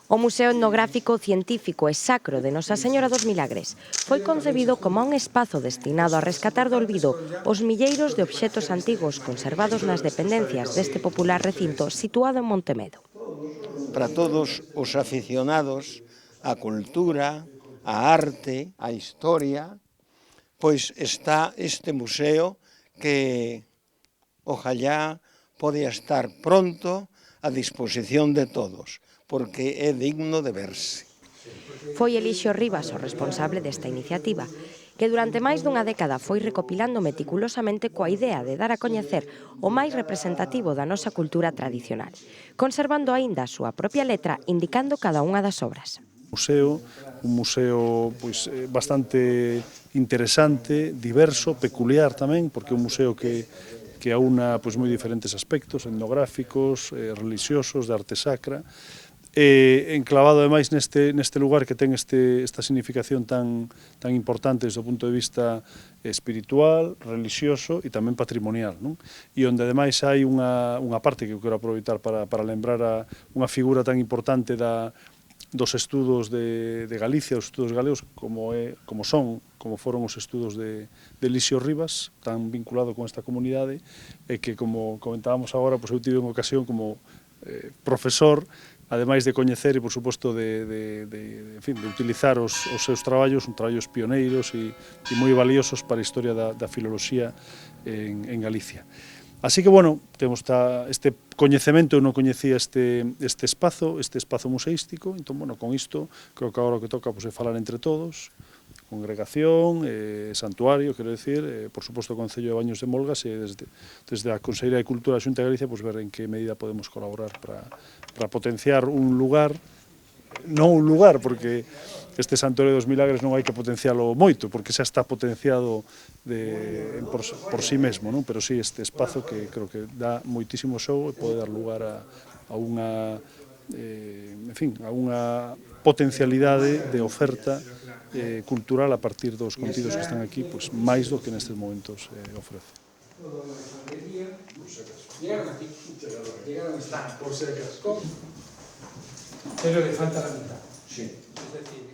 O Museo Etnográfico, Científico e Sacro de Nosa Señora dos Milagres foi concebido como un espazo destinado a rescatar do olvido os milleiros de obxetos antigos conservados nas dependencias deste popular recinto situado en Montemedo. Para todos os aficionados á cultura, á arte, á historia, pois está este museo que ojalá podía estar pronto a disposición de todos, porque é digno de verse. Foi Elixio Rivas o responsable desta iniciativa, que durante máis dunha década foi recopilando meticulosamente coa idea de dar a coñecer o máis representativo da nosa cultura tradicional, conservando aínda a súa propia letra indicando cada unha das obras. Un museo pois, bastante interesante, diverso, peculiar tamén, porque é un museo que aúna pois, moi diferentes aspectos etnográficos, religiosos, de arte sacra, enclavado ademais neste lugar que ten esta significación tan importante desde o punto de vista espiritual, religioso e tamén patrimonial, non? E onde ademais hai unha parte que eu quero aproveitar para lembrar unha figura tan importante dos estudos de Galicia, os estudos galegos, como foron os estudos de Elixio Rivas, tan vinculado con esta comunidade, e que, como comentábamos agora, eu tive unha ocasión como profesor, ademais de coñecer e, por suposto, de utilizar os seus traballos, traballos pioneiros e moi valiosos para a historia da filoloxía en Galicia. Así que, bueno, temos este coñecemento, eu non coñecía este espazo museístico, entón, bueno, con isto, creo que agora o que toca é falar entre todos, congregación, santuario, quero dicir, por suposto, o Concello de Baños de Molgas e desde a Consellería de Cultura da Xunta de Galicia, ver en que medida podemos colaborar para potenciar un lugar, non un lugar, porque este Santuario dos Milagres non hai que potencialo moito, porque xa está potenciado por sí mesmo, non? Pero sí este espazo que creo que dá moitísimo xogo e pode dar lugar a unha potencialidade de oferta cultural a partir dos contidos que están aquí, pois máis do que nestes momentos ofrece. Llegaron aquí, están por secas, pero le falta la mitad. Sí. Es decir,